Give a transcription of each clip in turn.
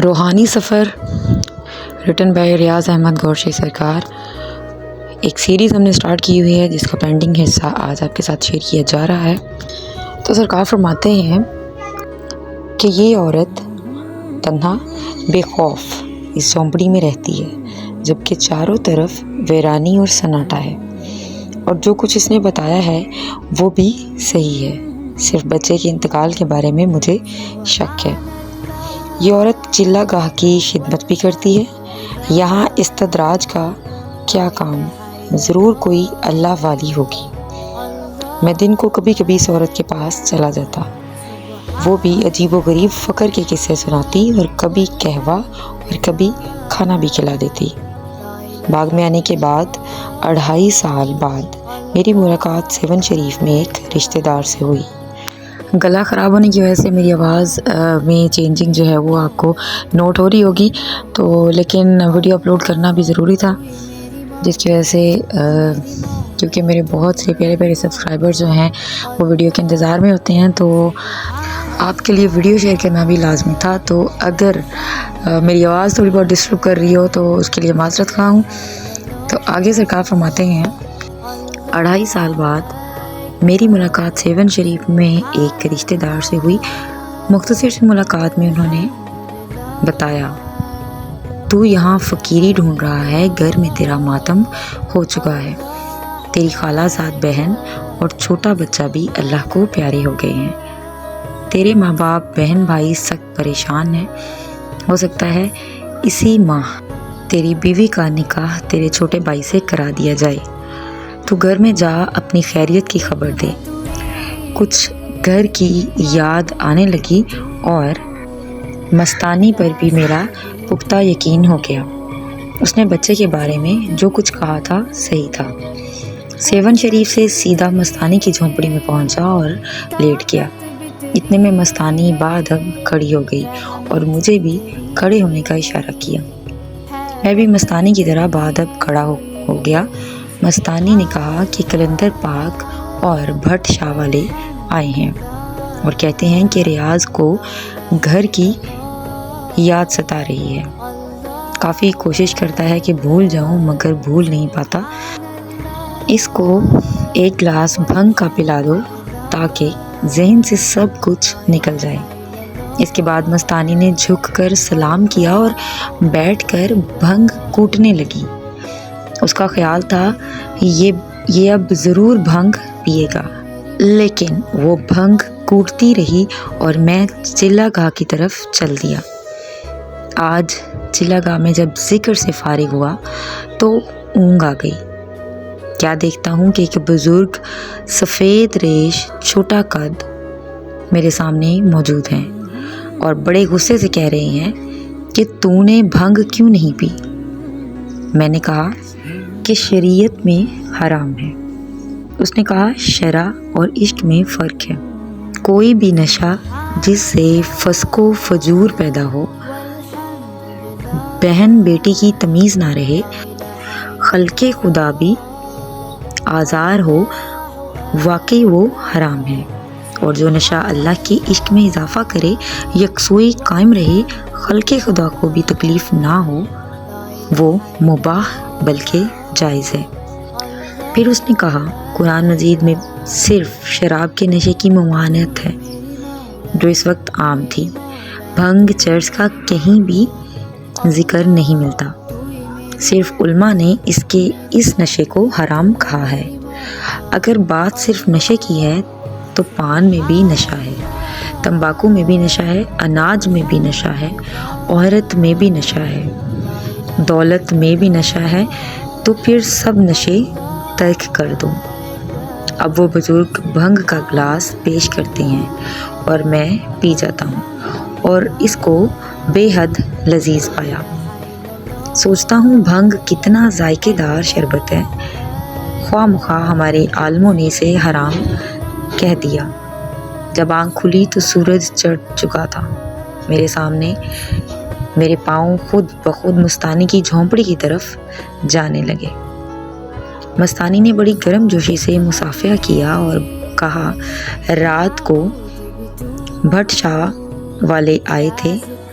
روحانی سفر written by Riyaz Ahmad گورشی سرکار، ایک سیریز ہم نے سٹارٹ کی ہوئی ہے جس کا پینڈنگ حصہ آج آپ کے ساتھ شیئر کیا جا رہا ہے۔ تو سرکار فرماتے ہیں کہ یہ عورت تنہا بے خوف اس جھونپڑی میں رہتی ہے جبکہ چاروں طرف ویرانی اور سناٹا ہے، اور جو کچھ اس نے بتایا ہے وہ بھی صحیح ہے، صرف بچے کے انتقال کے بارے میں مجھے شک ہے۔ یہ عورت چلہ گاہ کی خدمت بھی کرتی ہے، یہاں استدراج کا کیا کام، ضرور کوئی اللہ والی ہوگی۔ میں دن کو کبھی کبھی اس عورت کے پاس چلا جاتا، وہ بھی عجیب و غریب فقر کے قصے سناتی اور کبھی قہوہ اور کبھی کھانا بھی کھلا دیتی۔ باغ میں آنے کے بعد 2.5 سال بعد میری ملاقات 7 شریف میں ایک رشتہ دار سے ہوئی۔ گلا خراب ہونے کی وجہ سے میری آواز میں چینجنگ جو ہے وہ آپ کو نوٹ ہو رہی ہوگی، تو لیکن ویڈیو اپلوڈ کرنا بھی ضروری تھا، جس کی وجہ سے کیونکہ میرے بہت سے پیارے پیارے سبسکرائبر جو ہیں وہ ویڈیو کے انتظار میں ہوتے ہیں، تو آپ کے لیے ویڈیو شیئر کرنا بھی لازمی تھا۔ تو اگر میری آواز تھوڑی بہت ڈسٹرب کر رہی ہو تو اس کے لیے معذرت خواہ ہوں۔ تو آگے سرکار فرماتے ہیں 2.5 سال بعد میری ملاقات 7 شریف میں ایک رشتہ دار سے ہوئی۔ مختصر سی ملاقات میں انہوں نے بتایا، تو یہاں فقیری ڈھونڈ رہا ہے، گھر میں تیرا ماتم ہو چکا ہے، تیری خالہ زاد بہن اور چھوٹا بچہ بھی اللہ کو پیارے ہو گئے ہیں، تیرے ماں باپ بہن بھائی سخت پریشان ہیں، ہو سکتا ہے اسی ماہ تیری بیوی کا نکاح تیرے چھوٹے بھائی سے کرا دیا جائے، تو گھر میں جا اپنی خیریت کی خبر دے۔ کچھ گھر کی یاد آنے لگی اور مستانی پر بھی میرا پختہ یقین ہو گیا، اس نے بچے کے بارے میں جو کچھ کہا تھا صحیح تھا۔ 7 شریف سے سیدھا مستانی کی جھونپڑی میں پہنچا اور لیٹ گیا۔ اتنے میں مستانی بعد کھڑی ہو گئی اور مجھے بھی کھڑے ہونے کا اشارہ کیا، میں بھی مستانی کی طرح بعد کھڑا ہو گیا۔ مستانی نے کہا کہ کلندر پاک اور بھٹ شاہ والے آئے ہیں اور کہتے ہیں کہ ریاض کو گھر کی یاد ستا رہی ہے، کافی کوشش کرتا ہے کہ بھول جاؤں مگر بھول نہیں پاتا، اس کو ایک گلاس بھنگ کا پلا دو تاکہ ذہن سے سب کچھ نکل جائے۔ اس کے بعد مستانی نے جھک کر سلام کیا اور بیٹھ کر بھنگ کوٹنے لگی۔ اس کا خیال تھا یہ اب ضرور بھنگ پیے گا، لیکن وہ بھنگ کوٹتی رہی اور میں چلہ گاہ کی طرف چل دیا۔ آج چلہ گاہ میں جب ذکر سے فارغ ہوا تو اونگ آ گئی۔ کیا دیکھتا ہوں کہ ایک بزرگ سفید ریش چھوٹا قد میرے سامنے موجود ہیں اور بڑے غصے سے کہہ رہے ہیں کہ تو نے بھنگ کیوں نہیں پی؟ میں نے کہا کہ شریعت میں حرام ہے۔ اس نے کہا شرع اور عشق میں فرق ہے، کوئی بھی نشہ جس سے فسق و فجور پیدا ہو، بہن بیٹی کی تمیز نہ رہے، خلق خدا بھی آزار ہو، واقعی وہ حرام ہے، اور جو نشہ اللہ کے عشق میں اضافہ کرے، یکسوئی قائم رہے، خلق خدا کو بھی تکلیف نہ ہو، وہ مباح بلکہ جائز ہے۔ پھر اس نے کہا قرآن مجید میں صرف شراب کے نشے کی ممانعت ہے جو اس وقت عام تھی، بھنگ چرس کا کہیں بھی ذکر نہیں ملتا، صرف علماء نے اس نشے کو حرام کہا ہے۔ اگر بات صرف نشے کی ہے تو پان میں بھی نشہ ہے، تمباکو میں بھی نشہ ہے، اناج میں بھی نشہ ہے، عورت میں بھی نشہ ہے، دولت میں بھی نشہ ہے، تو پھر سب نشے ترک کر دو۔ اب وہ بزرگ بھنگ کا گلاس پیش کرتے ہیں اور میں پی جاتا ہوں اور اس کو بے حد لذیذ پایا۔ سوچتا ہوں بھنگ کتنا ذائقے دار شربت ہے، خواہ مخواہ ہمارے عالموں نے اسے حرام کہہ دیا۔ جب آنکھ کھلی تو سورج چڑھ چکا تھا، میرے سامنے میرے پاؤں خود بخود مستانی کی جھونپڑی کی طرف جانے لگے۔ مستانی نے بڑی گرم جوشی سے مصافحہ کیا اور کہا رات کو بھٹ شاہ والے آئے تھے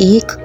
1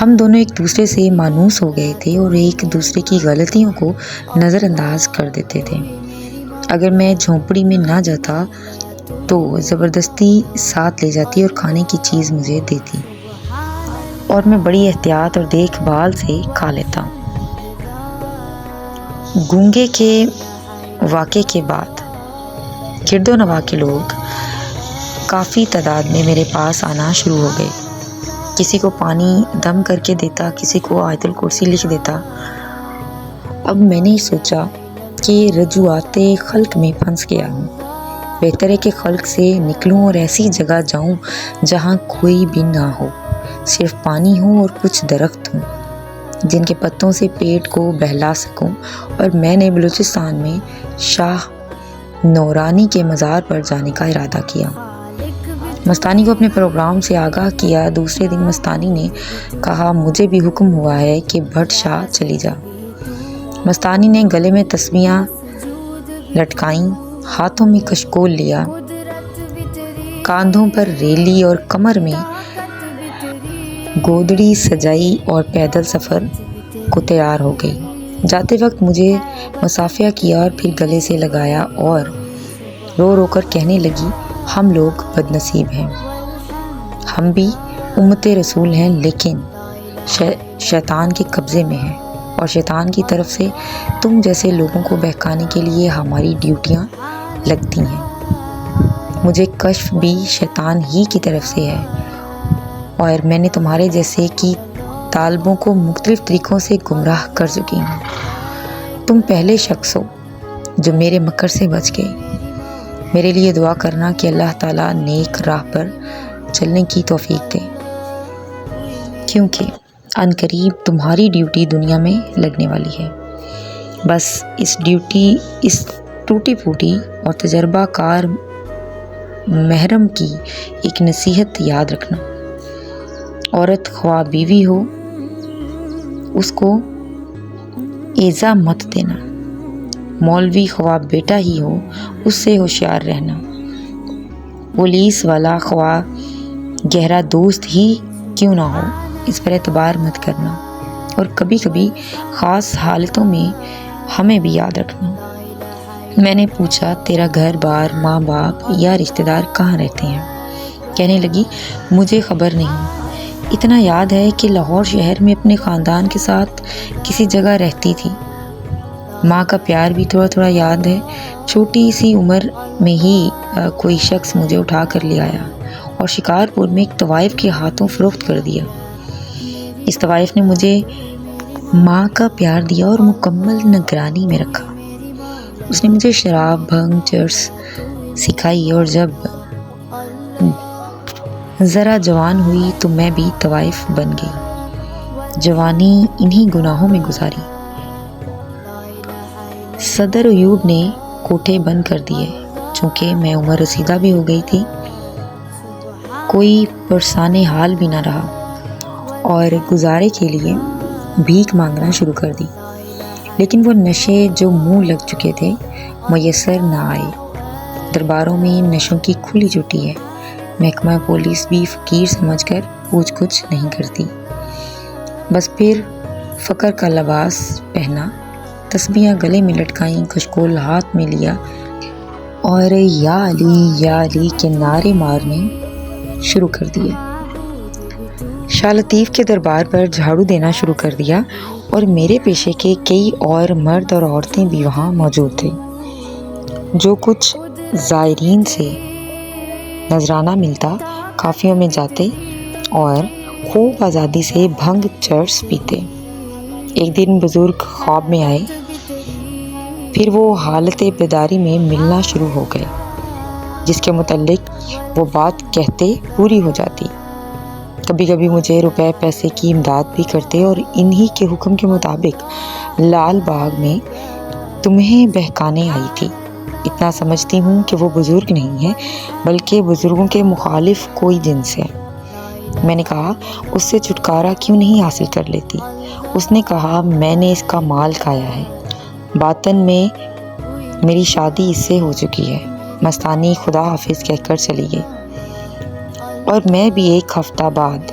ہم دونوں ایک دوسرے سے مانوس ہو گئے تھے اور ایک دوسرے کی غلطیوں کو نظر انداز کر دیتے تھے۔ اگر میں جھونپڑی میں نہ جاتا تو زبردستی ساتھ لے جاتی اور کھانے کی چیز مجھے دیتی اور میں بڑی احتیاط اور دیکھ بھال سے کھا لیتا۔ گونگے کے واقعے کے بعد گرد و نواح کے لوگ کافی تعداد میں میرے پاس آنا شروع ہو گئے۔ کسی کو پانی دم کر کے دیتا، کسی کو آیت الکرسی لکھ دیتا۔ اب میں نے سوچا کہ رجوعات خلق میں پھنس گیا ہوں، بہتر ہے کہ خلق سے نکلوں اور ایسی جگہ جاؤں جہاں کوئی بھی نہ ہو، صرف پانی ہو اور کچھ درخت ہوں جن کے پتوں سے پیٹ کو بہلا سکوں۔ اور میں نے بلوچستان میں شاہ نورانی کے مزار پر جانے کا ارادہ کیا۔ مستانی کو اپنے پروگرام سے آگاہ کیا۔ دوسرے دن مستانی نے کہا، مجھے بھی حکم ہوا ہے کہ بھٹ شاہ چلی جا۔ مستانی نے گلے میں تسبیحاں لٹکائیں، ہاتھوں میں کشکول لیا، کاندھوں پر ریلی اور کمر میں گودڑی سجائی اور پیدل سفر کو تیار ہو گئی۔ جاتے وقت مجھے مصافحہ کیا اور پھر گلے سے لگایا اور رو رو کر کہنے لگی، ہم لوگ بد نصیب ہیں، ہم بھی امت رسول ہیں لیکن شیطان کے قبضے میں ہیں، اور شیطان کی طرف سے تم جیسے لوگوں کو بہکانے کے لیے ہماری ڈیوٹیاں لگتی ہیں۔ مجھے کشف بھی شیطان ہی کی طرف سے ہے، اور میں نے تمہارے جیسے کی طالبوں کو مختلف طریقوں سے گمراہ کر چکی ہوں۔ تم پہلے شخص ہو جو میرے مکر سے بچ گئے۔ میرے لیے دعا کرنا کہ اللہ تعالیٰ نیک راہ پر چلنے کی توفیق دے، کیونکہ ان قریب تمہاری ڈیوٹی دنیا میں لگنے والی ہے۔ بس اس ٹوٹی پھوٹی اور تجربہ کار محرم کی ایک نصیحت یاد رکھنا، عورت خواہ بیوی ہو اس کو ایذا مت دینا، مولوی خواہ بیٹا ہی ہو اس سے ہوشیار رہنا، پولیس والا خواہ گہرا دوست ہی کیوں نہ ہو اس پر اعتبار مت کرنا، اور کبھی کبھی خاص حالتوں میں ہمیں بھی یاد رکھنا۔ میں نے پوچھا، تیرا گھر بار، ماں باپ یا رشتہ دار کہاں رہتے ہیں؟ کہنے لگی، مجھے خبر نہیں، اتنا یاد ہے کہ لاہور شہر میں اپنے خاندان کے ساتھ کسی جگہ رہتی تھی۔ ماں کا پیار بھی تھوڑا تھوڑا یاد ہے۔ چھوٹی سی عمر میں ہی کوئی شخص مجھے اٹھا کر لے آیا اور شکارپور میں ایک طوائف کے ہاتھوں فروخت کر دیا۔ اس طوائف نے مجھے ماں کا پیار دیا اور مکمل نگرانی میں رکھا۔ اس نے مجھے شراب، بھنگ، چرس سکھائی، اور جب ذرا جوان ہوئی تو میں بھی طوائف بن گئی۔ جوانی انہی گناہوں میں گزاری۔ صدر ایوب نے کوٹھے بند کر دیے، چونکہ میں عمر رسیدہ بھی ہو گئی تھی۔ کوئی پرسان حال بھی نہ رہا اور گزارے کے لیے بھیک مانگنا شروع کر دی، لیکن وہ نشے جو منہ لگ چکے تھے میسر نہ آئے۔ درباروں میں نشوں کی کھلی چٹی ہے، محکمہ پولیس بھی فقیر سمجھ کر پوچھ گچھ نہیں کرتی۔ بس پھر فقر کا لباس پہنا، تسبیحاں گلے میں لٹکائیں، کشکول ہاتھ میں لیا اور یا علی کے نعرے مارنے شروع کر دیے۔ شاہ لطیف کے دربار پر جھاڑو دینا شروع کر دیا، اور میرے پیشے کے کئی اور مرد اور عورتیں بھی وہاں موجود تھے۔ جو کچھ زائرین سے نذرانہ ملتا کافیوں میں جاتے اور خوب آزادی سے بھنگ چرس پیتے۔ ایک دن بزرگ خواب میں آئے، پھر وہ حالت بیداری میں ملنا شروع ہو گئے، جس کے متعلق وہ بات کہتے پوری ہو جاتی۔ کبھی کبھی مجھے روپے پیسے کی امداد بھی کرتے، اور انہی کے حکم کے مطابق لال باغ میں تمہیں بہکانے آئی تھی۔ اتنا سمجھتی ہوں کہ وہ بزرگ نہیں ہے، بلکہ بزرگوں کے مخالف کوئی جنس ہے۔ میں نے کہا، اس سے چھٹکارا کیوں نہیں حاصل کر لیتی؟ اس نے کہا، میں نے اس کا مال کھایا ہے، باطن میں میری شادی اس سے ہو چکی ہے۔ مستانی خدا حافظ کہہ کر چلی گئی، اور میں بھی ایک ہفتہ بعد